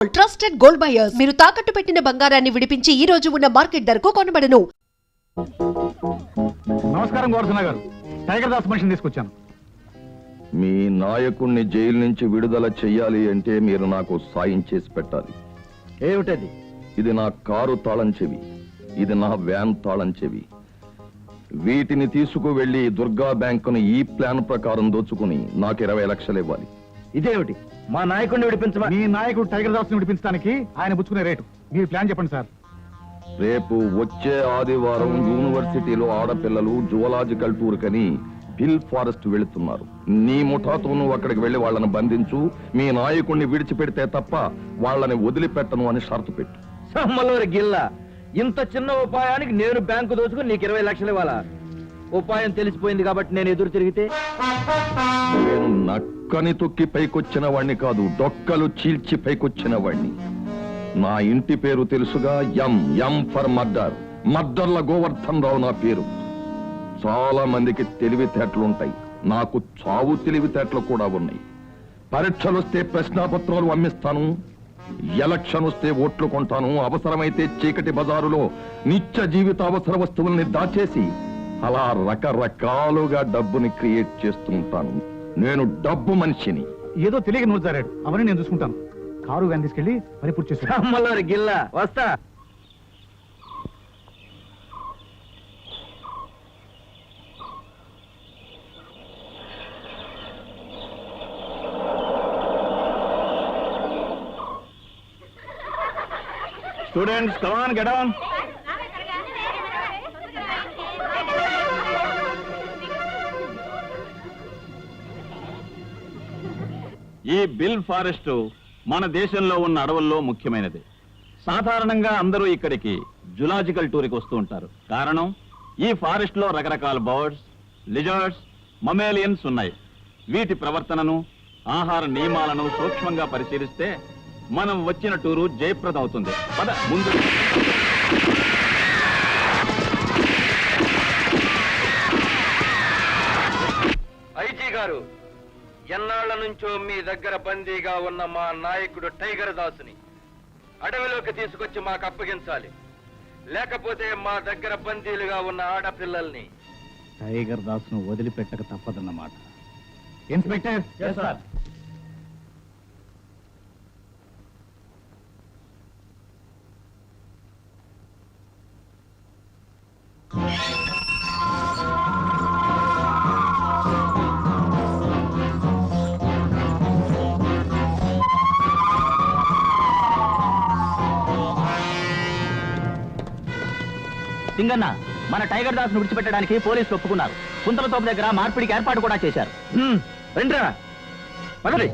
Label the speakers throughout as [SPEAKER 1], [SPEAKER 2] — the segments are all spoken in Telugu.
[SPEAKER 1] ట్రస్టెడ్ గోల్డ్ బయర్స్ మీరు తాకట్టు పెట్టిన బంగారాన్ని విడిపించి ఈ రోజు ఉన్న మార్కెట్ ధరకు కొనబడను.
[SPEAKER 2] నమస్కారం గోవర్ధన గారు, టైగర్ దాస్ మనిషిని తీసుకొచ్చాను.
[SPEAKER 3] మీ నాయకుణ్ణి జైలు నుంచి విడుదల చెయ్యాలి అంటే మీరు నాకు సాయం చేసి పెట్టాలి.
[SPEAKER 2] ఏమిటది?
[SPEAKER 3] ఇది నా కారు తాళం చెవి, ఇది నా వ్యాన్ తాళం చెవి. వీటిని తీసుకువెళ్లి దుర్గా బ్యాంకును ఈ ప్లాన్ ప్రకారం దోచుకుని నాకు 20 లక్షలు ఇవ్వాలి.
[SPEAKER 2] ఇదేమిటి? మా నాయకుడిని విడిపించమా? మీ నాయకుడు టైగర్ దాస్ ని విడిపించడానికి ఆయన పుచ్చుకునే రేటు మీరు ప్లాన్ చెప్పండి సార్.
[SPEAKER 3] రేపు వచ్చే ఆదివారం యూనివర్సిటీలో ఆడపిల్లలు జువలాజికల్ టూర్ కని హిల్ ఫారెస్ట్ వెళుతున్నారు. నీ ముఠాతో నువ్వు అక్కడికి వెళ్లి వాళ్ళని బంధించు. మీ నాయకుడిని విడిచిపెడితే తప్ప వాళ్ళని వదిలిపెట్టను అని షరతు పెట్టు.
[SPEAKER 4] సమ్మలూరి గిల్లా, ఇంత చిన్న ఉపాయానికి నేను బ్యాంకు దోచుకుని నీకు 20 లక్షలు ఇవ్వాలా? ఉపాయం తెలిసిపోయింది కాబట్టి నేను ఎదురు తిరిగితే?
[SPEAKER 3] నేను నక్కని తొక్కి పైకొచ్చిన వాణ్ణి కాదు, డొక్కలు చీల్చి పైకొచ్చిన వాణ్ణి. నా ఇంటి పేరు తెలుసుగా, ఎం ఫర్ మర్డర్. మర్డర్ల గోవర్ధన్ రావు నా పేరు. చాలా మందికి తెలివితేటలుంటాయి, నాకు చావు తెలివితేటలు కూడా ఉన్నాయి. పరీక్షలు వస్తే ప్రశ్నాపత్రాలు అమ్మిస్తాను, ఎలక్షన్ వస్తే ఓట్లు కొంటాను. అవసరమైతే చీకటి బజారులో నిత్య జీవిత అవసర వస్తువుల్ని దాచేసి అలా రకరకాలుగా డబ్బుని క్రియేట్ చేస్తుంటాను. నేను డబ్బు మనిషిని.
[SPEAKER 2] ఏదో తెలియక నోరు జారాడు, అవన్నీ నేను చూసుకుంటాను. కారు వ్యాన్ తీసుకెళ్లి పని పూర్తి చేస్తాను.
[SPEAKER 4] సమ్మలూరి గిల్లా, వస్తా.
[SPEAKER 2] Students come on, get on.
[SPEAKER 5] ఈ బిల్ ఫారెస్ట్ మన దేశంలో ఉన్న అడవుల్లో ముఖ్యమైనది. సాధారణంగా అందరూ ఇక్కడికి జులాజికల్ టూర్కి వస్తూ ఉంటారు. కారణం, ఈ ఫారెస్ట్ లో రకరకాల బర్డ్స్, లిజర్డ్స్, మమేలియన్స్ ఉన్నాయి. వీటి ప్రవర్తనను, ఆహార నియమాలను సూక్ష్మంగా పరిశీలిస్తే మనం వచ్చిన టూరు జయప్రదం అవుతుంది. పద ముందు.
[SPEAKER 4] ఐజీ గారు, ఎన్నాళ్ల నుంచో మీ దగ్గర బందీగా ఉన్న మా నాయకుడు టైగర్ దాసుని అడవిలోకి తీసుకొచ్చి మాకు అప్పగించాలి. లేకపోతే మా దగ్గర బందీలుగా ఉన్న ఆడపిల్లల్ని.
[SPEAKER 2] టైగర్ దాస్ ను వదిలిపెట్టక తప్పదన్నమాట. ఇన్స్పెక్టర్.
[SPEAKER 6] సింగన్న, మన టైగర్ దాస్ ను విడిచిపెట్టడానికి పోలీసులు ఒప్పుకున్నారు. కుంతలతోపు దగ్గర మార్పిడికి ఏర్పాటు కూడా చేశారు.
[SPEAKER 4] రండిరా, పదండి.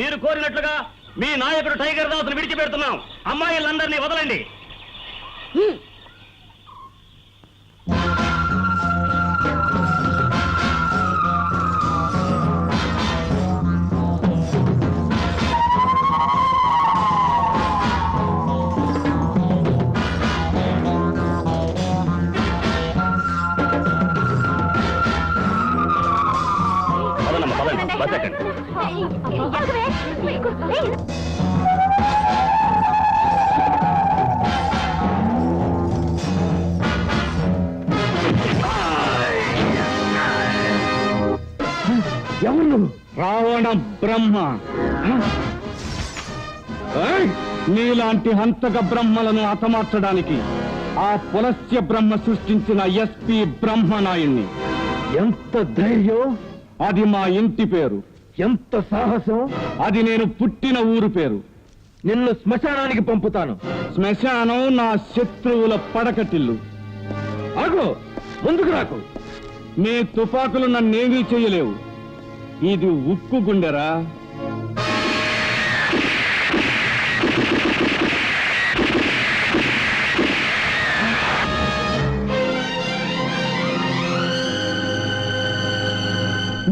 [SPEAKER 6] మీరు కోరినట్లుగా మీ నాయకుడు టైగర్ దాస్ ను విడిచిపెడుతున్నాం. అమ్మాయిలందరినీ వదలండి.
[SPEAKER 2] ఎవరు? రావణ బ్రహ్మ. నీలాంటి హంతక బ్రహ్మలను హతమార్చడానికి ఆ పులస్య బ్రహ్మ సృష్టించిన ఎస్పీ బ్రహ్మనాయుణ్ణి.
[SPEAKER 4] ఎంత ధైర్యం!
[SPEAKER 2] అది మా ఇంటి పేరు.
[SPEAKER 4] ఎంత సాహసం!
[SPEAKER 2] అది నేను పుట్టిన ఊరు పేరు.
[SPEAKER 4] నిన్ను శ్మశానానికి పంపుతాను.
[SPEAKER 2] శ్మశానం నా శత్రువుల పడకటిల్లు.
[SPEAKER 4] ఆగు, ముందుకు రాకు.
[SPEAKER 5] మీ తుపాకులు నన్నేమీ చెయ్యలేవు. ఇది ఉక్కు గుండెరా.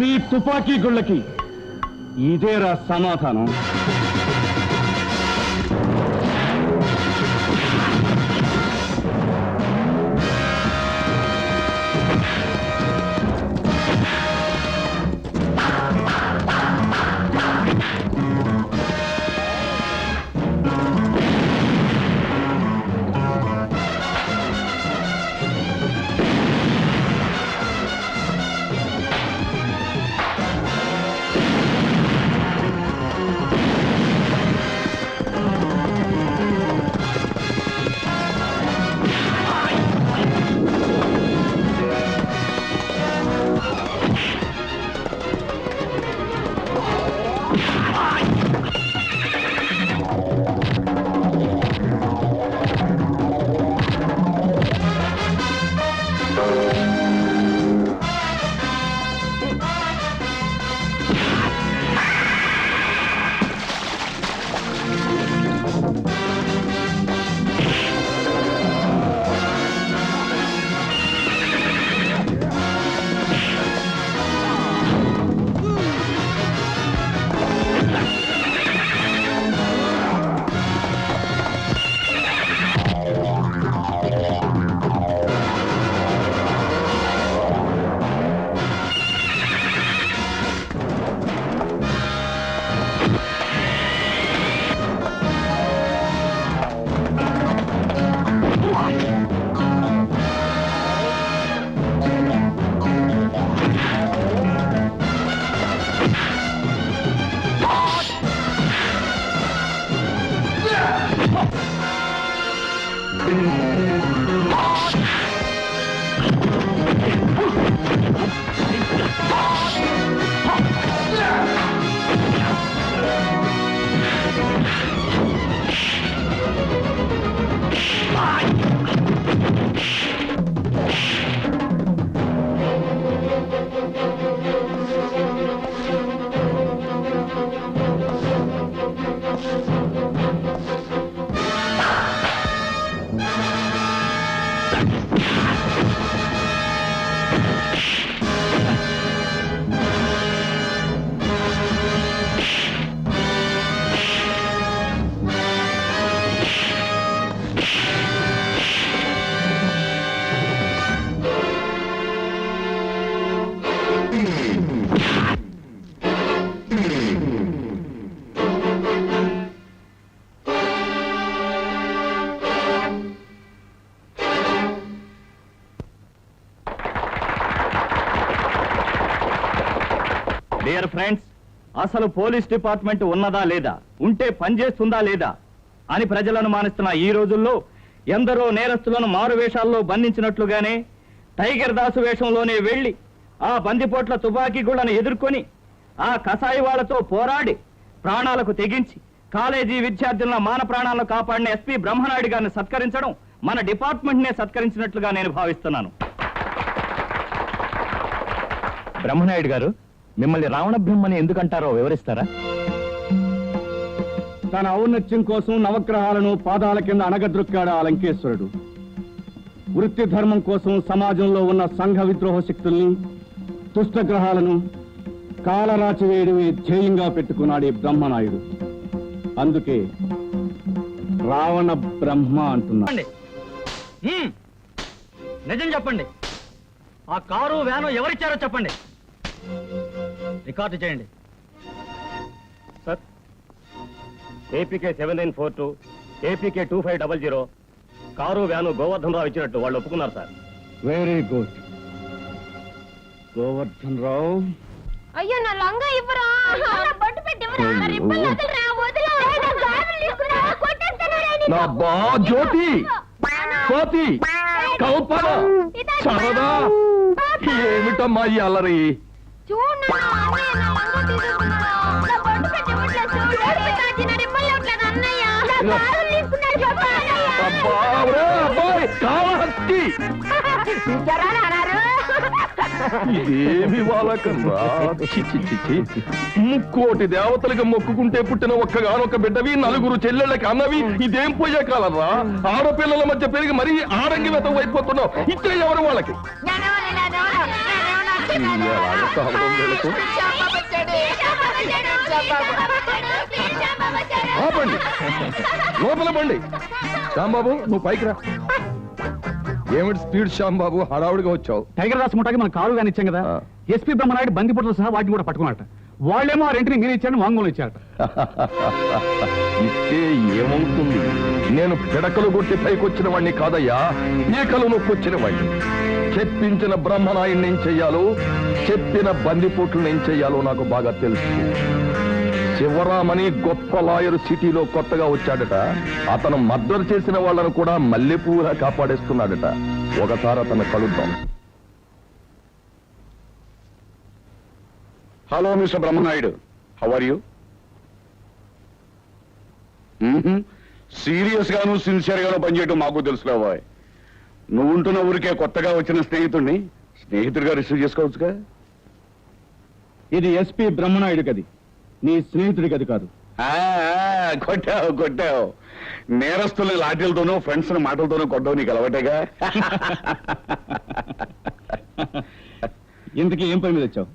[SPEAKER 5] మీ తుపాకీ గుళ్ళకి ఇదేరా సమాధానం. డియర్ ఫ్రెండ్స్, అసలు పోలీస్ డిపార్ట్మెంట్ ఉన్నదా లేదా, ఉంటే పనిచేస్తుందా లేదా అని ప్రజలను మానిస్తున్న ఈ రోజుల్లో ఎందరో నేరస్తులను మారు వేషాల్లో బంధించినట్లుగానే టైగర్ దాసు వేషంలోనే వెళ్లి ఆ బందిపోట్ల తుపాకీ గుళ్లను ఎదుర్కొని ఆ కసాయి వాళ్లతో పోరాడి ప్రాణాలకు తెగించి కాలేజీ విద్యార్థుల మాన ప్రాణాలను కాపాడిన ఎస్పీ బ్రహ్మనాయుడు గారిని సత్కరించడం మన డిపార్ట్మెంట్ నే సత్కరించినట్లుగా నేను భావిస్తున్నాను. బ్రహ్మనాయుడు గారు, మిమ్మల్ని రావణ బ్రహ్మని ఎందుకంటారో వివరిస్తారా?
[SPEAKER 7] తన ఔన్నత్యం కోసం నవగ్రహాలను పాదాల కింద అణగద్రొక్కాడు ఆ లంకేశ్వరుడు. వృత్తి ధర్మం కోసం సమాజంలో ఉన్న సంఘ విద్రోహ శక్తుల్ని, దుష్టగ్రహాలను కాలరాచివేయడమే ధ్యేయంగా పెట్టుకున్నాడు ఈ బ్రహ్మనాయుడు. అందుకే రావణ బ్రహ్మ అంటున్నాడు.
[SPEAKER 6] నిజం చెప్పండి, ఆ కారు వ్యాను ఎవరిచ్చారో చెప్పండి, రికార్డు చేయండి.
[SPEAKER 5] Sir, APK 7942, APK 2500 car van Govardhan Rao ఇచ్చినట్టు వాళ్ళు ఒప్పుకున్నారు sir.
[SPEAKER 7] Very good Govardhan Rao.
[SPEAKER 8] అయ్యో నా లంగా ఇవ్వరా, బొట్టు పెట్టి ఇవ్వరా, రిబ్బన్ వదలరా, వదలరా,
[SPEAKER 3] నా బా జ్యోతి కోతి కౌపల సరదా ఏమిటమ్మా ఈ అల్లరి?
[SPEAKER 8] చూడు నా అన్నయ్య నా లంగా తీసుకున్నాడు, నా బొట్టు పెట్టి ఇవ్వట్లేదు, చూడు నా రిబ్బన్ ఇవ్వట్లేదు అన్నయ్య, నా కారు తీసుకున్నాడు చెప్పు అన్నయ్య.
[SPEAKER 3] అబ్బా అబ్బాయి కావహస్తి
[SPEAKER 8] చూచారా అన్నారు.
[SPEAKER 3] ఇదేమి వాళ్ళకన్నా ముక్కోటి దేవతలకు మొక్కుకుంటే పుట్టిన ఒక్కగానొక్క బిడ్డవి, నలుగురు చెల్లెళ్ళకి అన్నవి, ఇదేం పోయే కాలరా? ఆడపిల్లల మధ్య పెరిగి మరీ ఆడంగి వెతం అయిపోతున్నావు. ఇచ్చే ఎవరు వాళ్ళకి? ఆపండి, లోపల పండి. శ్యాంబాబు, నువ్వు పైకి రా. ఏమిటి స్పీడ్ శ్యాంబాబు, హడావుడిగా వచ్చావు?
[SPEAKER 7] టైగర్ దాస్ ముఠాకి మన కారు కానీ ఇచ్చాం కదా, ఎస్పీ బ్రహ్మనాయుడు బందిపోట్ల సహా వాటిని కూడా పట్టుకున్నట్ట. వాళ్ళేమో ఆ రెంటిని మీరు ఇచ్చారని వాంగ్మూలం ఇచ్చారట.
[SPEAKER 3] ఇస్తే ఏమవుతుంది? నేను పిడకలు కొట్టి పైకొచ్చిన వాడిని కాదయ్యా, ఈకలు నొక్కొచ్చిన వాడిని. చెప్పించిన బ్రహ్మనాయుడిని ఏం చెయ్యాలో, చెప్పిన బందిపోట్లను ఏం చెయ్యాలో నాకు బాగా తెలుసు. శివరామని గొప్ప లాయర్ సిటీలో కొత్తగా వచ్చాడట. అతను మర్డర్ చేసిన వాళ్ళను కూడా మల్లెపూలా కాపాడేస్తున్నాడట. ఒకసారి అతను కలుద్దాం.
[SPEAKER 7] Hello mister Brahmanaidu, how are you? Serious గాను సిన్సియర్ గాను పనిచేయటం మాకు తెలుసులేవా. నువ్వు ఉంటున్న ఊరికే కొత్తగా వచ్చిన స్నేహితుడిగా రిసీవ్ చేసుకోవచ్చుగా. ఇది ఎస్పీ బ్రహ్మనాయుడు గది, నీ స్నేహితుడి గది కాదు. కొట్టావు. నేరస్తుల్ని లాఠీలతోనూ ఫ్రెండ్స్ మాటలతోనూ కొట్టవు నీకు అలవాటేగా. ఇంతకీ ఏం పని మీద వచ్చావు?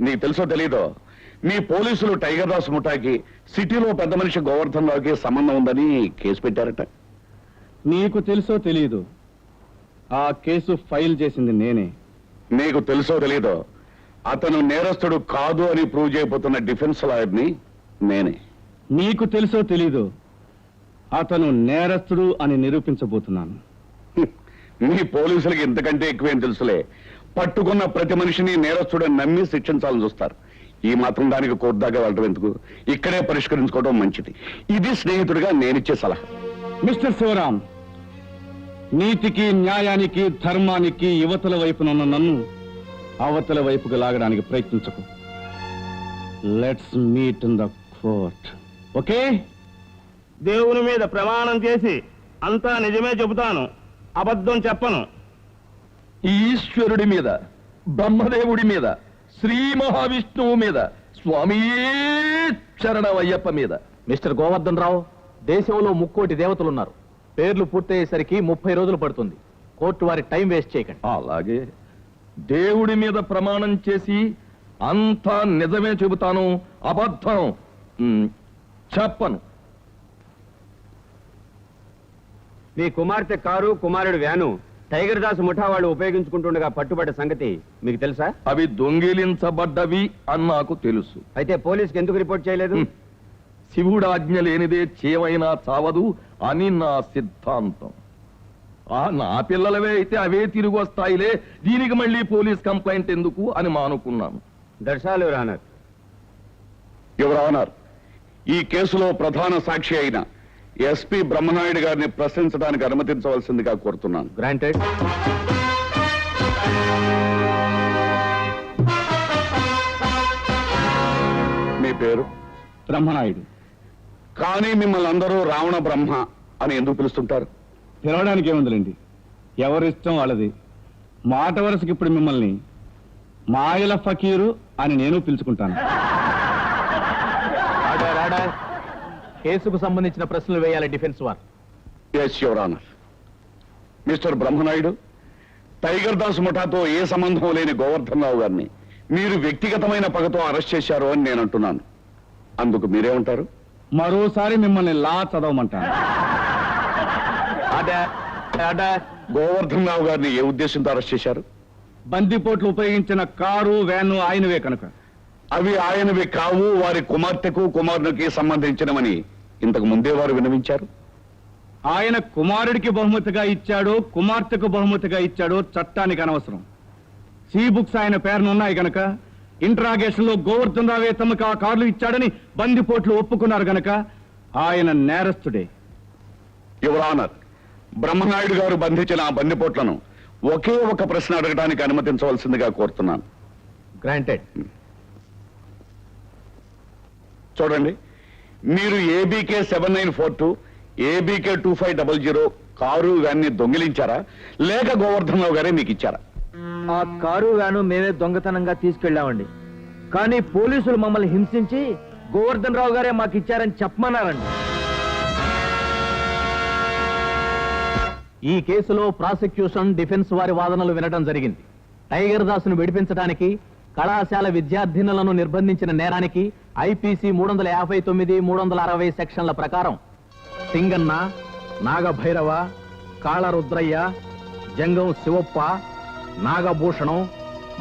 [SPEAKER 7] నీకు తెలుసో తెలీదో, మీ పోలీసులు టైగర్ దాస్ ముఠాకి సిటీలో పెద్ద మనిషి గోవర్ధన్ రావుకి సంబంధం ఉందని కేసు పెట్టారట. నీకు తెలుసో తెలీదు, ఆ కేసు ఫైల్ చేసింది నేనే. నీకు తెలుసో తెలీదో, అతను నేరస్తుడు కాదు అని ప్రూవ్ చేయబోతున్న డిఫెన్స్ లాయర్ని నేనే. నీకు తెలుసో తెలీదు, అతను నేరస్తుడు అని నిరూపించబోతున్నాను. మీ పోలీసులకి ఇంతకంటే ఎక్కువేం తెలుసులే. పట్టుకున్న ప్రతి మనిషిని నేరస్తుడని నమ్మి శిక్షించాలని చూస్తారు. ఈ మాత్రం దానికి కోర్టు దాకా వెళ్ళడం ఎందుకు? ఇక్కడే పరిష్కరించుకోవడం మంచిది. ఇది స్నేహితుడిగా నేనిచ్చే సలహా. మిస్టర్ శివరాం, నీతికి న్యాయానికి ధర్మానికి యువతల వైపునున్న నన్ను అవతల వైపుకు లాగడానికి ప్రయత్నించకు. Let's meet in the court, okay?
[SPEAKER 9] దేవుని మీద ప్రమాణం చేసి అంతా నిజమే చెబుతాను, అబద్ధం చెప్పను.
[SPEAKER 3] ఈశ్వరుడి మీద, బ్రహ్మదేవుడి మీద, శ్రీ మహావిష్ణువు మీద, స్వామి శరణమయ్యప్ప మీద.
[SPEAKER 6] మిస్టర్ గోవర్ధన్ రావు, దేశంలో 3 కోటి దేవతలున్నారు. పేర్లు పూర్తయ్యేసరికి 30 రోజులు పడుతుంది. కోర్టు వారి టైం వేస్ట్ చేయకండి.
[SPEAKER 3] అలాగే దేవుడి మీద ప్రమాణం చేసి అంతా నిజమే చెబుతాను, అబద్ధం చెప్పను.
[SPEAKER 9] మీ కుమార్తె కారు, కుమారుడు వ్యాను టైగర్ దాస్ ముఠా వాళ్ళు ఉపయోగించుకుంటుండగా పట్టుబడ్డ సంగతి మీకు తెలుసా?
[SPEAKER 3] అవి దొంగిలించబడ్డవి అని నాకు తెలుసు.
[SPEAKER 9] అయితే పోలీసుకి ఎందుకు రిపోర్ట్ చేయలేదు?
[SPEAKER 3] శివుడు ఆజ్ఞ లేనిదే చేవైనా చావదు అని నా సిద్ధాంతం. నా పిల్లలవే అయితే అవే తిరిగి వస్తాయిలే, దీనికి మళ్ళీ పోలీస్ కంప్లైంట్ ఎందుకు అని మానుకున్నాను.
[SPEAKER 9] దర్శాలు యువర్ ఆనర్.
[SPEAKER 7] యువర్ ఆనర్, ఈ కేసులో ప్రధాన సాక్షి అయిన ఎస్పీ బ్రహ్మనాయుడు గారిని ప్రశ్నించడానికి అనుమతించవలసిందిగా కోరుతున్నాను.
[SPEAKER 6] గ్రాంటెడ్.
[SPEAKER 7] మీ పేరు?
[SPEAKER 2] బ్రహ్మనాయుడు.
[SPEAKER 7] కానీ మిమ్మల్ని అందరూ రావణ బ్రహ్మ అని ఎందుకు పిలుస్తుంటారు?
[SPEAKER 2] పిలవడానికి ఏముందిలేండి, ఎవరిష్టం వాళ్ళది. మాట వరుసకి ఇప్పుడు మిమ్మల్ని మాయల ఫకీరు అని నేను పిలుచుకుంటాను.
[SPEAKER 6] కేసుకు సంబంధించిన ప్రశ్నలు వేయాలి డిఫెన్స్ వారు.
[SPEAKER 7] Yes your honour. Mister Brahmanayudu, Tiger Das ముఠాతో ఏ సంబంధం లేని గోవర్ధన్ రావు గారిని మీరు వ్యక్తిగతమైన పగతో అరెస్ట్ చేశారు అని నేను అంటున్నాను. అందుకు మీరేమంటారు?
[SPEAKER 2] మరోసారి మిమ్మల్ని లా చదవమంటాను.
[SPEAKER 7] గోవర్ధన్ రావు గారిని ఏ ఉద్దేశంతో అరెస్ట్ చేశారు?
[SPEAKER 2] బందిపోట్లు ఉపయోగించిన కారు, వ్యాను ఆయనవే కనుక.
[SPEAKER 7] అవి ఆయనవి కావు, వారి కుమార్తెకు కుమారునికి సంబంధించినవని ఇంతకు ముందే వారు విన్నవించారు.
[SPEAKER 2] ఆయన కుమారుడికి బహుమతిగా ఇచ్చాడో, కుమార్తెకు బహుమతిగా ఇచ్చాడో చట్టానికి అనవసరం. సీ బుక్స్ ఆయన పేరునున్నాయి గనక, ఇంట్రాగేషన్ లో గోవర్ధన్ రావే తమకు ఆ కార్లు ఇచ్చాడని బందిపోట్లు ఒప్పుకున్నారు గనక ఆయన నేరస్తుడే.
[SPEAKER 7] యువర్ ఆనర్, బ్రహ్మనాయుడు గారు బంధించిన ఆ బందిపోట్లను ఒకే ఒక ప్రశ్న అడగడానికి అనుమతించవలసిందిగా కోరుతున్నాను.
[SPEAKER 6] గ్రాంటెడ్.
[SPEAKER 7] చూడండి, మీరు ఏబీకే 7942, ఏబీకే 2500 కారు వ్యాన్ని దొంగిలించారా, లేక గోవర్ధన్ రావు గారే మీకు ఇచ్చారా?
[SPEAKER 6] ఆ కారు వ్యాను మేమే దొంగతనంగా తీసుకెళ్ళామండి. కానీ పోలీసులు మమ్మల్ని హింసించి గోవర్ధన్ రావు గారే మాకు ఇచ్చారని చెప్పమన్నారండి. ఈ కేసులో ప్రాసిక్యూషన్, డిఫెన్స్ వారి వాదనలు వినడం జరిగింది. టైగర్ దాసును విడిపించడానికి కళాశాల విద్యార్థినులను నిర్బంధించిన నేరానికి ఐపీసీ 359, 360 సెక్షన్ల ప్రకారం సింగన్న, నాగభైరవ, కాళరుద్రయ్య, జంగం శివప్ప, నాగభూషణం,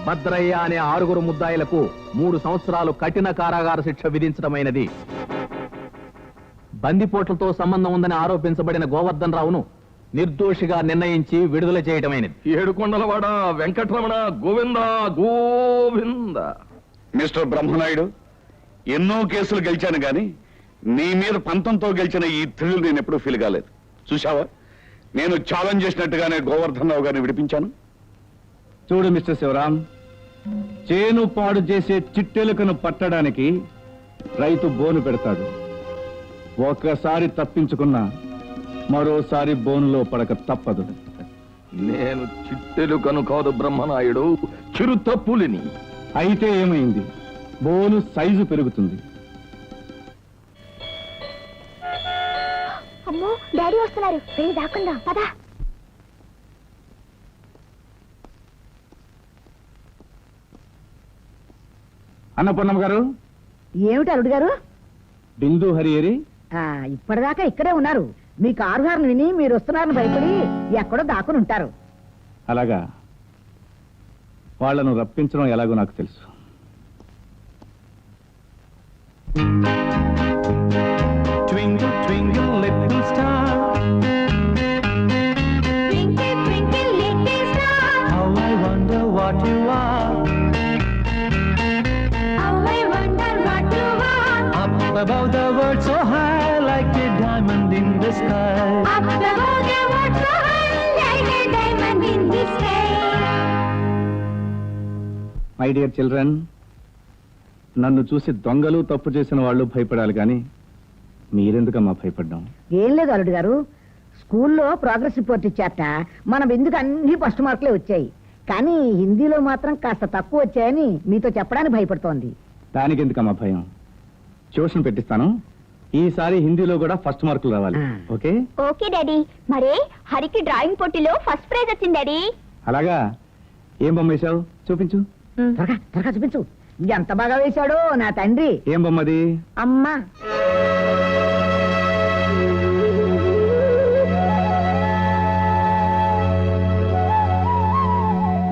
[SPEAKER 6] భద్రయ్య అనే 6 ముద్దాయిలకు 3 సంవత్సరాలు కఠిన కారాగార శిక్ష విధించడమైనది. బందిపోట్లతో సంబంధం ఉందని ఆరోపించబడిన గోవర్ధన్ రావును నిర్దోషిగా నిర్ణయించి విడుదల చేయటమైనది.
[SPEAKER 3] ఏడుకొండలవాడ వెంకటరమణ గోవింద గోవింద.
[SPEAKER 7] మిస్టర్ బ్రహ్మనాయుడు, ఎన్నో కేసులు గెలిచాను గాని నీ మీద పంతంతో గెలిచిన ఈ థ్రిల్ నేను ఎప్పుడూ ఫీల్ కాలేదు. చూశావా, నేను ఛాలెంజ్ చేసినట్టుగానే గోవర్ధన్ రావు గారిని విడిపించాను.
[SPEAKER 2] చూడు మిస్టర్ శివరాం, చేను పాడు చేసే చిట్టెలుకను పట్టడానికి రైతు బోను పెడతాడు. ఒక్కసారి తప్పించుకున్నా మరోసారి బోనులో పడక తప్పదు.
[SPEAKER 3] నేను చిట్టెలుకను కాదు బ్రహ్మనాయుడు, చిరుతప్పులిని.
[SPEAKER 2] అయితే ఏమైంది? బోను సైజు పెరుగుతుంది.
[SPEAKER 8] అమ్మో, డాడీ వస్తున్నారు. వెళ్ళి దాక్కుందాం పదా.
[SPEAKER 2] అన్నపూర్ణమ్మ గారు.
[SPEAKER 10] ఏమిటి అల్లుడు గారు?
[SPEAKER 2] బిందు హరిహరి
[SPEAKER 10] ఇప్పటిదాకా ఇక్కడే ఉన్నారు. మీ కారు హార్న్ విని మీరు వస్తున్నారని భయపడి ఎక్కడో దాక్కుని ఉంటారు.
[SPEAKER 2] అలాగా, వాళ్లను రప్పించడం ఎలాగో నాకు తెలుసు.
[SPEAKER 8] Twinkle, twinkle, little star. Twinkle, twinkle, little star. How I wonder what you are. How I wonder what you are. Up above the world so high, like a diamond in the sky. Up above the world so high, like a diamond in the sky.
[SPEAKER 2] My dear children, నన్ను చూసి దొంగలు తప్పు చేసిన వాళ్ళు భయపడాలి కానీ మీరెందుకమ్మా భయపడ్డాం?
[SPEAKER 10] ఏం లేదు అల్లుడు గారు, స్కూల్లో ప్రోగ్రెస్ రిపోర్ట్ ఇచ్చారట. మన బిందుకు అన్ని ఫస్ట్ మార్కులే వచ్చాయి, కానీ హిందీలో మాత్రం కాస్త తక్కువ వచ్చాయని మీతో చెప్పడానికి భయపడుతోంది.
[SPEAKER 2] దానికి ఎందుకమ్మా భయం? ట్యూషన్ పెట్టిస్తాను. ఈసారి హిందీలో కూడా ఫస్ట్ మార్కులు రావాలి. Okay
[SPEAKER 8] okay daddy. మరే హరికి డ్రాయింగ్ పోటీలో ఫస్ట్ ప్రైజ్ వచ్చింది డాడీ.
[SPEAKER 2] అలాగా? ఏం బొమ్మ వేశావు? చూపించు.
[SPEAKER 10] త్వరగా త్వరగా చూపించు. ఎంత బాగా వేశాడో నా తండ్రి.
[SPEAKER 2] ఏం బొమ్మది?
[SPEAKER 10] అమ్మా.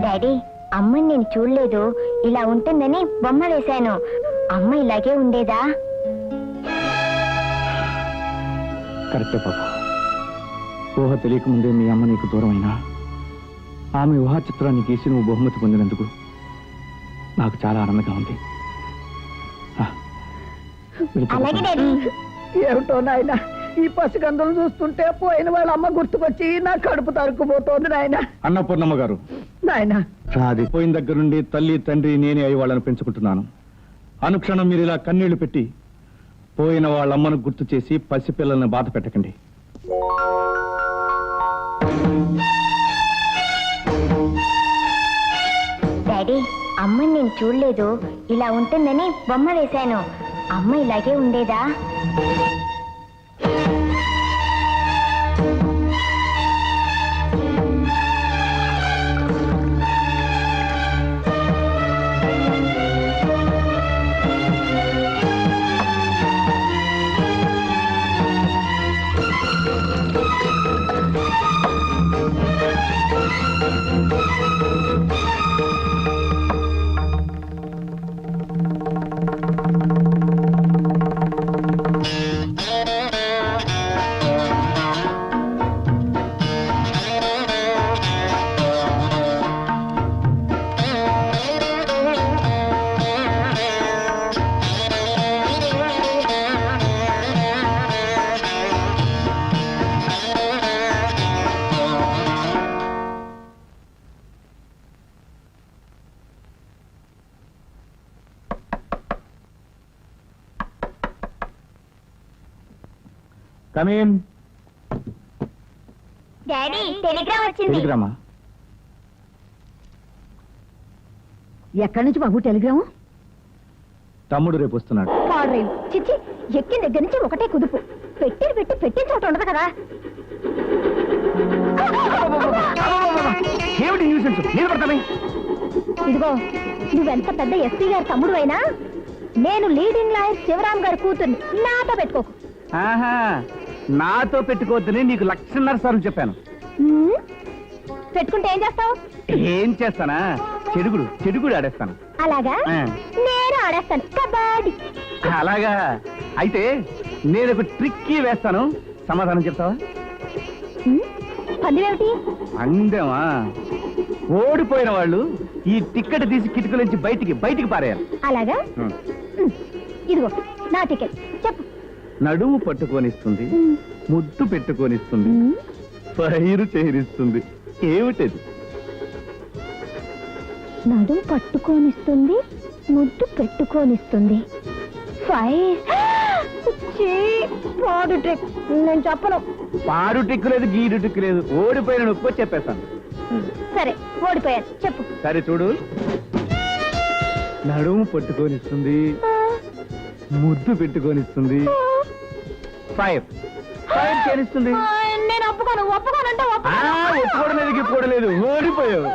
[SPEAKER 8] డాడీ, అమ్మని నేను చూడలేదు. ఇలా ఉంటుందని బొమ్మ వేశాను. అమ్మ ఇలాగే ఉండేదా?
[SPEAKER 2] కరెక్టే పాప. ఊహ తెలియకముందే మీ అమ్మ నీకు దూరమైనా ఆమె ఊహా చిత్రాన్ని గీసి నువ్వు బహుమతి పొందినందుకు నాకు చాలా ఆనందంగా ఉంది.
[SPEAKER 8] అలాగే డాడీ.
[SPEAKER 10] ఏమిటో నాయన, ఈ పసిగందులు చూస్తుంటే పోయిన వాళ్ళ అమ్మ గుర్తుకొచ్చి నా కడుపు తరుక్కుపోతోంది నాయన.
[SPEAKER 2] అన్నపూర్ణమ్మ గారు,
[SPEAKER 10] నాయన
[SPEAKER 2] అది పోయిన దగ్గర నుండి తల్లి తండ్రి నేనే అయి వాళ్ళని పెంచుకుంటున్నాను. అనుక్షణం మీరు ఇలా కన్నీళ్లు పెట్టి పోయిన వాళ్ళ అమ్మను గుర్తు చేసి పసిపిల్లల్ని బాధ పెట్టకండి.
[SPEAKER 8] డాడీ, అమ్మని నేను చూడలేదు. ఇలా ఉంటుందని బొమ్మ వేశాను. అమ్మ ఇలాగే ఉండేదా?
[SPEAKER 2] కమీన్.
[SPEAKER 8] డాడీ, టెలిగ్రామ్ వచ్చింది.
[SPEAKER 2] టెలిగ్రామా?
[SPEAKER 10] ఎక్కడి నుంచి బాబు టెలిగ్రాము?
[SPEAKER 2] తమ్ముడు రేపు వస్తున్నాడు.
[SPEAKER 11] పాడరేవు చిచ్చి, ఎక్కిన దగ్గర నుంచి ఒకటే కుదుపు. పెట్టిన చోట ఉండదు కదా.
[SPEAKER 2] ఏమిటి న్యూసెన్స్? నేను పడతానే.
[SPEAKER 11] ఇదిగో, నువ్వెంత పెద్ద ఎస్పీ గారి తమ్ముడు అయినా నేను లీడింగ్ లాయర్ శివరాం గారి కూతుర్ని. నాతో పెట్టుకోకు.
[SPEAKER 2] ఆహా, నాతో పెట్టుకోవద్దని నీకు 1,00,000 సార్లు చెప్పాను.
[SPEAKER 11] హ్మ్? పెట్టుకుంటే ఏం చేస్తావు?
[SPEAKER 2] ఏం చేస్తానా? చెడుగుడు ఆడేస్తాను.
[SPEAKER 11] అలాగా?
[SPEAKER 2] ఆ.
[SPEAKER 11] నేను ఆడేస్తాను కబడ్డీ.
[SPEAKER 2] అలాగా? అయితే నేను ఒక ట్రిక్కీ వేస్తాను, సమాధానం చెప్తావా?
[SPEAKER 11] పందెమేమిటి?
[SPEAKER 2] అందమా? ఓడిపోయిన వాళ్ళు ఈ టిక్కెట్ తీసి కిటికీ నుంచి బయటికి పారేయాలి.
[SPEAKER 11] అలాగా? ఇదిగో నా టికెట్, చెప్పు.
[SPEAKER 2] నడుము పట్టుకొనిస్తుంది, ముద్దు పెట్టుకొనిస్తుంది, పైరు చేరిస్తుంది. ఏమిటది?
[SPEAKER 11] నడుము పట్టుకోనిస్తుంది, ముద్దు పెట్టుకోనిస్తుంది. పాడు ట్రిక్. నేను చెప్పను.
[SPEAKER 2] పాడు టిక్కు లేదు, గీడు టిక్కు లేదు. ఓడిపోయిన నొప్పి చెప్పేస్తాను.
[SPEAKER 11] సరే, ఓడిపోయాను, చెప్పు.
[SPEAKER 2] సరే చూడు, నడుము పట్టుకొనిస్తుంది, ముద్దు పెట్టుకొనిస్తుంది, ఫైర్ చేరిస్తుంది.
[SPEAKER 11] నేను ఒప్పుకోనంటే
[SPEAKER 2] ఒప్పుకోవడం గిప్పుకోవడం ఓడిపోయావు.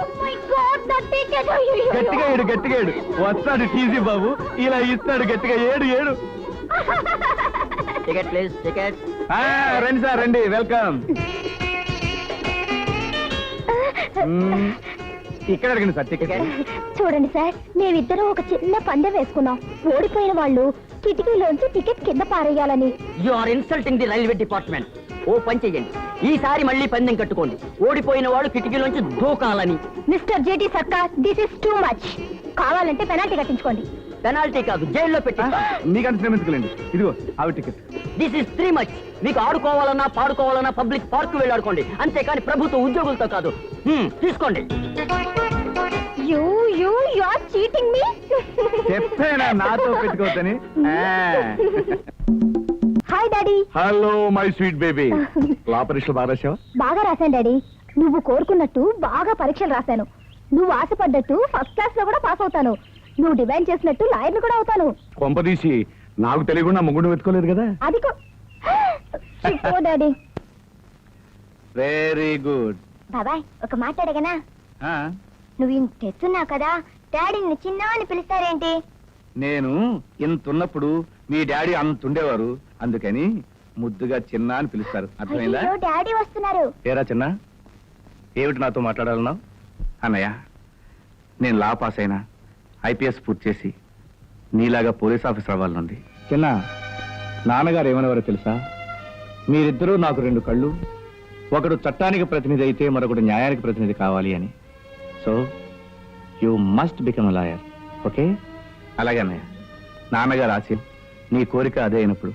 [SPEAKER 2] గట్టిగా ఏడు వస్తాడు టీజీ బాబు, ఇలా ఇస్తాడు గట్టిగా. ఏడు
[SPEAKER 10] టికెట్ ప్లీజ్, టికెట్.
[SPEAKER 2] రండి సార్, రండి, వెల్కమ్. ఇక్కడ అడగండి సార్ టికెట్.
[SPEAKER 11] చూడండి సార్, మేమిద్దరం ఒక చిన్న పందెం వేసుకున్నాం. ఓడిపోయిన వాళ్ళు కిటికీలోంచి టికెట్ కింద పారేయాలని.
[SPEAKER 10] You are insulting the railway department. ఓ పని చెయ్యండి, ఈసారి మళ్ళీ పందెం కట్టుకోండి. ఓడిపోయిన వాడు కిటికీలోంచి దూకాలని.
[SPEAKER 11] Mister JT Sarkar, this is too much. కావాలంటే పెనాల్టీ కట్టించుకోండి.
[SPEAKER 10] పెనాల్టీ కాదు, జైల్లో పెట్టి.
[SPEAKER 2] మీకంత శ్రమించుకోలేండి. ఇదిగో ఆవి ticket.
[SPEAKER 10] This is three much. మీకు ఆడుకోవాలన్నా పాడుకోవాలన్నా పబ్లిక్ పార్క్ వెళ్ళి ఆడుకోండి, అంతేకాని ప్రభుత్వ ఉద్యోగులతో కాదు. తీసుకోండి.
[SPEAKER 11] You are cheating me.
[SPEAKER 2] చెప్పేనా నాతో పెట్టుకోవద్దని?
[SPEAKER 11] Hi daddy.
[SPEAKER 7] Hello my sweet baby. Law పరీక్షలు బాగా రాశావా?
[SPEAKER 11] బాగా రాశాను డాడీ. నువ్వు కోరుకున్నట్టు బాగా పరీక్షలు రాశాను. నువ్వు ఆశపడ్డట్టు ఫస్ట్ క్లాస్ లో కూడా పాస్ అవుతాను. నువ్వు డిమాండ్ చేసినట్టు లాయర్ని కూడా అవుతాను.
[SPEAKER 7] కొంపదీసి నాకు తెలియకుండా ముగ్గుడు వెతుకోలేదు కదా?
[SPEAKER 11] అది డాడీ.
[SPEAKER 2] Very good.
[SPEAKER 11] బాబాయ్, ఒక మాట అడగనా? నువ్వు ఇంత తెస్తున్నావు కదా, డాడీని చిన్న అని పిలుస్తారేంటి?
[SPEAKER 2] నేను ఇంతున్నప్పుడు మీ డాడీ అంతుండేవారు, అందుకని ముద్దుగా చిన్న అని పిలుస్తారు. అర్థమైందా?
[SPEAKER 11] అయ్యో, డాడీ వస్తున్నారు.
[SPEAKER 2] ఏరా చిన్న, ఏమిటి నాతో మాట్లాడాలన్నావు? అన్నయ్య, నేను లా పాస్ అయినా ఐపీఎస్ పూర్తి చేసి నీలాగా పోలీస్ ఆఫీసర్ అవ్వాలనుంది. చిన్న, నాన్నగారు ఏమనేవారో తెలుసా? మీరిద్దరూ నాకు 2 కళ్ళు, ఒకడు చట్టానికి ప్రతినిధి అయితే మరొకడు న్యాయానికి ప్రతినిధి కావాలి అని. So you must become lawyer. Okay? అలాగే అన్నయ్య, నాన్నగారు ఆశ, నీ కోరిక అదే అయినప్పుడు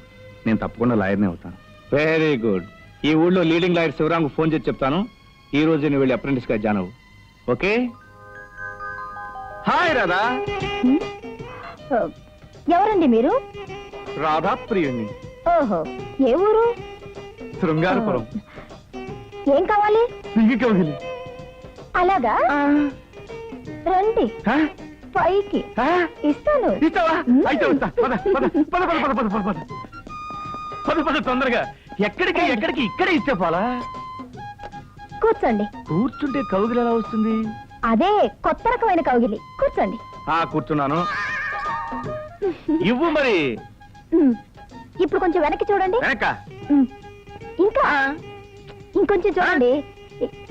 [SPEAKER 2] నేను తప్పకుండా లాయర్నే అవుతాను. Very good. ఈ ఊళ్ళో లీడింగ్ లాయర్ శివరాంకు ఫోన్ చేసి చెప్తాను, ఈ రోజు నువ్వు వెళ్ళి అప్రెంటిస్ గా జాయిన్ అవ్వు. ఓకే? హాయ్ రాధా.
[SPEAKER 11] ఎవరండి మీరు?
[SPEAKER 2] రాధా ప్రియుణ్ణి.
[SPEAKER 11] ఓహో, ఏ ఊరు?
[SPEAKER 2] శృంగారపురం.
[SPEAKER 11] ఏం కావాలి?
[SPEAKER 2] కౌగిలి.
[SPEAKER 11] అలాగా, రండి పైకి. ఇస్తాను.
[SPEAKER 2] ఇస్తావా? అయితే వస్తా. పద తొందరగా. ఎక్కడికి ఇక్కడే ఇస్తే పోలా.
[SPEAKER 11] కూర్చోండి.
[SPEAKER 2] కూర్చుంటే కౌగిలి ఎలా వస్తుంది?
[SPEAKER 11] అదే కొత్త రకమైన కౌగిలి. కూర్చోండి.
[SPEAKER 2] కూర్చున్నాను. ఇవ్వు మరి.
[SPEAKER 11] ఇప్పుడు కొంచెం వెనక్కి చూడండి.
[SPEAKER 2] వెనక?
[SPEAKER 11] ఇంకా ఇంకొంచెం చూడండి.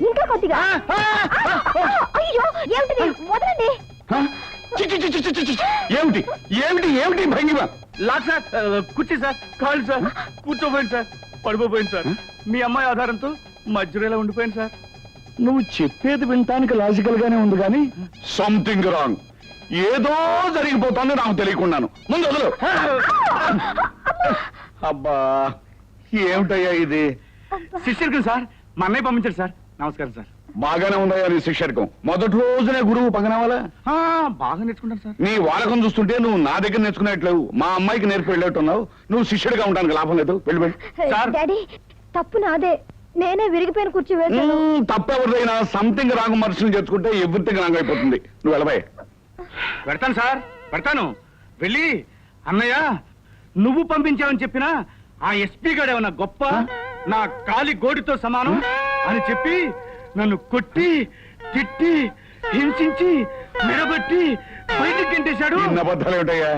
[SPEAKER 11] ఇంకా కొద్దిగా. అయ్యో, ఏమిటి? వదలండి.
[SPEAKER 7] ఏమిటి భంగిమ?
[SPEAKER 2] లాక్ సార్, కుర్చీ సార్, కాళ్ళు సార్, కూర్చోపోయింది సార్, పడిపోయింది సార్. మీ అమ్మాయి ఆధారంతో మధ్యలో ఉండిపోయింది సార్.
[SPEAKER 7] నువ్వు చెప్పేది వినటానికి లాజికల్ గానే ఉంది కానీ సంథింగ్ రాంగ్. ఏదో జరిగిపోతుంది నాకు తెలియకున్నాను. ముందు వదలు. అబ్బా, ఏమిటయ్యా ఇది?
[SPEAKER 2] శిష్యుడికి సార్, మా అన్నయ్య పంపించాడు సార్. నమస్కారం సార్.
[SPEAKER 7] బాగానే ఉందయ్యా నీ శిష్యర్కం. మొదటి రోజునే గురువు పగనవాలా?
[SPEAKER 2] బాగా నేర్చుకుంటాను సార్.
[SPEAKER 7] నీ వాడకం చూస్తుంటే నువ్వు నా దగ్గర నేర్చుకునేట్లేవు, మా అమ్మాయికి నేర్పి వెళ్ళేట్టున్నావు. నువ్వు శిష్యుడిగా ఉండడానికి లాభం లేదు. వెళ్ళి
[SPEAKER 11] డాడీ, తప్పు నాదే. నేనే విరిగిపోయిన కుర్చీ వేసాను.
[SPEAKER 7] తప్పెవరిదైనా సంథింగ్ రాంగ్ మనుషులు చేర్చుకుంటే ఎవ్రీథింగ్ రాంగ్ అయిపోతుంది. నువ్వు వెళ్ళబాయ్.
[SPEAKER 2] పెడతాను సార్, పెడతాను. వెళ్ళి అన్నయ్య నువ్వు పంపించావని చెప్పినా ఆ ఎస్పీ గడేమన్నా గొప్ప, నా కాలి గోడితో సమానం అని చెప్పి నన్ను కొట్టి తిట్టి హింసించి మెడబట్టి బయటికి గెంటేశాడు.
[SPEAKER 7] అబద్ధాలు ఏమిటయ్యా?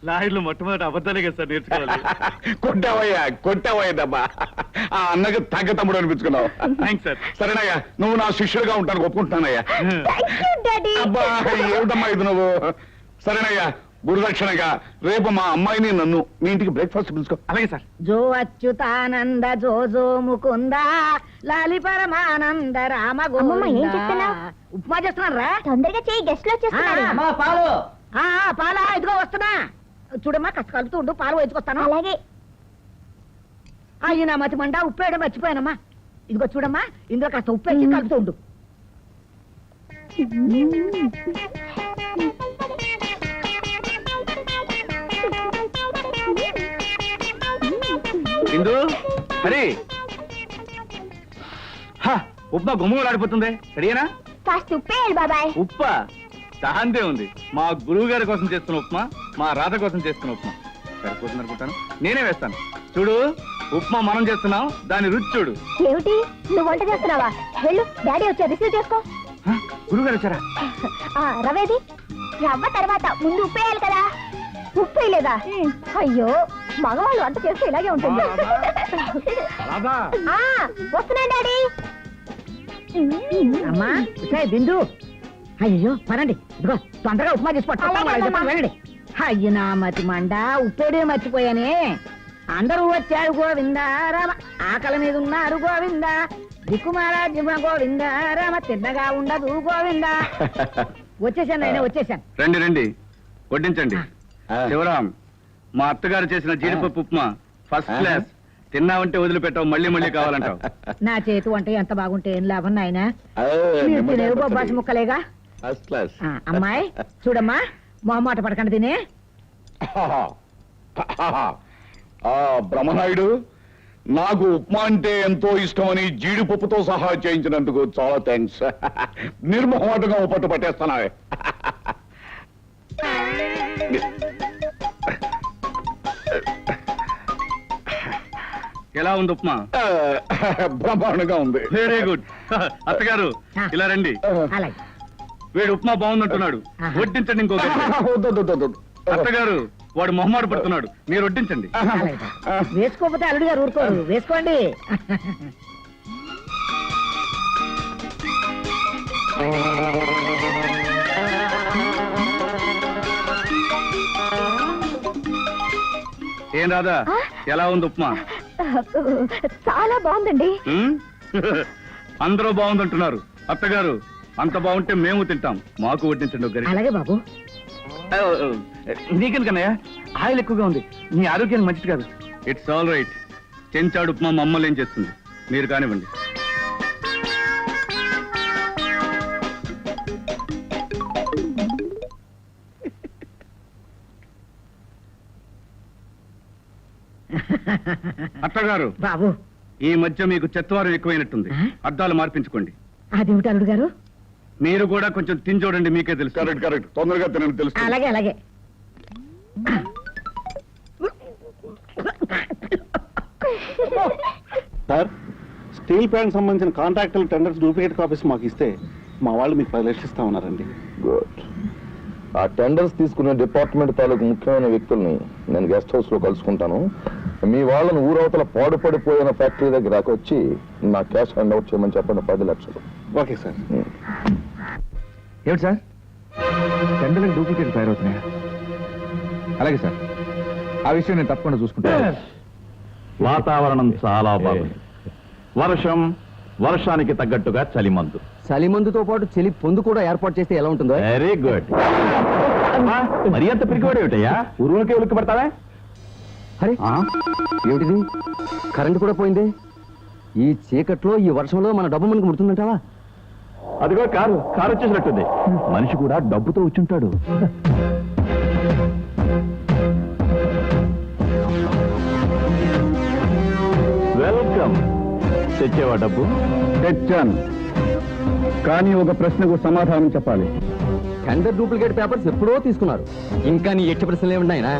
[SPEAKER 2] లాయర్లు మొట్టమొదటి అబద్ధాలే కదా సార్ నేర్చుకోవాలి.
[SPEAKER 7] కొట్టావయ్యా దబ్బా. ఆ అన్నకు తగ్గ తమ్ముడు అనిపించుకున్నావు.
[SPEAKER 2] Thanks sir.
[SPEAKER 7] సరేనయ్యా, నువ్వు నా శిష్యుడిగా ఉంటాను, ఒప్పుకుంటున్నానయ్యా. అబ్బా ఏమిటమ్మా ఇది నువ్వు? సరేనయ్యా, గురుదక్షిణగా రేపు మా అమ్మాయిని నన్ను మీ ఇంటికి బ్రేక్ఫాస్ట్ పిలుచుకో.
[SPEAKER 2] అలాగే సార్.
[SPEAKER 10] జో అచ్యుతానంద జో జో ముకుంద లాలి పరమానంద రామ
[SPEAKER 11] అమ్మమ్మ, ఏం
[SPEAKER 10] గోవింద.
[SPEAKER 11] చెప్తున్నావ్?
[SPEAKER 10] ఉప్మా చేస్తున్నారా?
[SPEAKER 11] తొందరగా చెయ్యి, గెస్ట్ లో వచ్చేస్తున్నారు.
[SPEAKER 10] పాలు పాలా ఇదిగో వస్తున్నా. చూడమ్మా, కష్ట కలుపుతూ ఉండు, పాలు వేసుకొస్తాను.
[SPEAKER 11] అలాగే.
[SPEAKER 10] అయ్యి నా మతి మండ, ఉప్పు వేయడం మర్చిపోయానమ్మా. ఇదిగో చూడమ్మా, ఇందులో కాస్త ఉప్పు వేసి కలుపుతూ ఉండు.
[SPEAKER 2] ఇందు హరి, ఉప్మా గుమ్మలాడిపోతుంది. రెడీనా?
[SPEAKER 11] కాస్త ఉప్పేయాలి బాబాయ్.
[SPEAKER 2] ఉప్ప దాంతే ఉంది. మా గురువు గారి కోసం చేస్తున్న ఉప్మా, మా రాధ కోసం చేస్తున్న ఉప్మా సరిపోతుంది అనుకుంటాను. నేనే వేస్తాను. చూడు, ఉప్మా మనం చేస్తున్నాం, దాని రుచి చూడు.
[SPEAKER 11] ఏమిటి, నువ్వు వంట చేస్తున్నావా? వెళ్ళు, డాడీ వచ్చారు, రిసీవ్ చేసుకో.
[SPEAKER 2] గురువు గారు వచ్చారా?
[SPEAKER 11] రవేది రవ్వ తర్వాత ముందు ఉప్పేయాలి కదా. ఉప్పు వేయలేదా? అయ్యో, మగవాళ్ళు వంట చేస్తే ఇలాగే ఉంటుంది.
[SPEAKER 2] రాధా,
[SPEAKER 11] వస్తున్నా డాడీ.
[SPEAKER 10] అమ్మా బిందు, అయ్యో పనండి, ఇదిగో తొందరగా ఉప్మా చేసి
[SPEAKER 11] అలాగే అమ్మా.
[SPEAKER 10] వెళ్ళండి. అయ్యి నా మతి మండ, ఉప్పేడే మర్చిపోయానే. అందరూ వచ్చారు గోవిందా రామ, ఆకలి మీద ఉన్నారు గోవిందా, దిక్కుమారా జిమ గోవిందా రామ, తిన్నగా ఉండదు గోవిందా. వచ్చేసాను ఆయన, వచ్చేసాను.
[SPEAKER 2] రండి రండి, వడ్డించండి. శివరాం, మా అత్తగారు చేసిన జీడిపప్పు ఉప్మా ఫస్ట్ క్లాస్. తిన్నావంటే వదిలిపెట్టావు, మళ్ళీ మళ్ళీ కావాలంటావు.
[SPEAKER 10] నా చేతి వంట ఎంత బాగుంటే ఏం లాభం నాయనా, మీరు తినేవి బొబ్బాసి ముక్కలేగా.
[SPEAKER 7] First class.
[SPEAKER 10] అమ్మాయి చూడమ్మా, మొహమాట పడకండి తినే.
[SPEAKER 7] బ్రహ్మనాయుడు, నాకు ఉప్మా అంటే ఎంతో ఇష్టమని జీడిపప్పుతో సహా చేయించినందుకు చాలా థ్యాంక్స్. నిర్మోహమాటంగా పట్టు పట్టేస్తానా?
[SPEAKER 2] ఎలా ఉంది ఉప్మా?
[SPEAKER 7] బ్రహ్మాండంగా ఉంది.
[SPEAKER 2] Very good. అత్తగారు ఇలా రండి.
[SPEAKER 10] అలాగే.
[SPEAKER 2] వీడు ఉప్మా బాగుందంటున్నాడు, వడ్డించండి. ఇంకో అత్తగారు, వాడు మొహమాట పడుతున్నాడు, మీరు వడ్డించండి.
[SPEAKER 10] వేసుకోకపోతే అల్లుడు గారు ఊరుకోరు, వేసుకోండి.
[SPEAKER 2] ఏం రాదా, ఎలా ఉంది ఉప్మా?
[SPEAKER 11] చాలా బాగుందండి.
[SPEAKER 2] అందరూ బాగుందంటున్నారు. అత్తగారు, అంత బాగుంటే మేము తింటాం, మాకు వడ్డించండి ఒక గరిటె.
[SPEAKER 10] అలాగే బాబు.
[SPEAKER 2] నీకెందుకన్నయ్య, ఆయిల్ ఎక్కువగా ఉంది, నీ ఆరోగ్యానికి మంచిది కాదు. It's all right. చెంచాడు ఉప్మా మమ్మల్ని ఏం చేస్తుంది, మీరు కానివ్వండి. అత్తగారు
[SPEAKER 10] బాబు,
[SPEAKER 2] ఈ మధ్య మీకు చెత్తవారం ఎక్కువైనట్టుంది, అద్దాలు మార్పించుకోండి.
[SPEAKER 10] అదేమిటి అల్లుడు గారు?
[SPEAKER 2] మీరు కూడా కొంచెం తిని చూడండి, మీకే తెలుసు.
[SPEAKER 7] కరెక్ట్ కరెక్ట్, తొందరగా తినని తెలుసు.
[SPEAKER 10] అలాగే అలాగే.
[SPEAKER 12] సార్, స్టీల్ ప్లాంట్ సంబంధించిన కాంట్రాక్టులు టెండర్స్ డూప్లికేట్ కాపీస్ మాకు ఇస్తే మా వాళ్ళు మీకు 10 లక్షలు ఇస్తా ఉన్నారండి.
[SPEAKER 3] గుడ్. ఆ టెండర్స్ తీసుకునే డిపార్ట్మెంట్ తాలూకు ముఖ్యమైన వ్యక్తుల్ని నేను గెస్ట్ హౌస్ లో కలుసుకుంటాను. మీ వాళ్ళని ఊరవతల పాడుపడిపోయిన ఫ్యాక్టరీ దగ్గర వచ్చి నా క్యాష్ హ్యాండ్ అవుట్ చేయమని చెప్పండి. 10 లక్షలు.
[SPEAKER 12] Okay sir.
[SPEAKER 6] ఏమిటి సార్, టెండర్లకు డూప్లికేట్ తయారవుతున్నాయా? అలాగే సార్, ఆ విషయం నేను తప్పకుండా చూసుకుంటాను.
[SPEAKER 5] వాతావరణం చాలా బాగుంది. వర్షం, వర్షానికి తగ్గట్టుగా చలిమందు.
[SPEAKER 6] చలిమందుతో పాటు చలి పొందు కూడా ఏర్పాటు చేస్తే ఎలా ఉంటుందో.
[SPEAKER 5] Very good. మరి అంత పిరికివాడు ఏమిటయ్యా, ఉరువులకే ఉలిక్కి పడతావా?
[SPEAKER 6] అరే ఏమిటిది, కరెంట్ కూడా పోయింది. ఈ చీకట్లో ఈ వర్షంలో మన డబ్బు మనకు ముడుతుందంటావా?
[SPEAKER 5] అదిగో కారు వచ్చేసినట్టుంది. మనిషి కూడా డబ్బుతో వచ్చుంటాడు. వెల్కమ్. తెచ్చేవా డబ్బు?
[SPEAKER 2] తెచ్చాను, కానీ ఒక ప్రశ్నకు సమాధానం చెప్పాలి.
[SPEAKER 6] టెండర్ డూప్లికేట్ పేపర్స్ ఎప్పుడో తీసుకున్నారు. ఇంకా నీ ఎట్టి ప్రశ్నలు ఏమిటి నాయనా?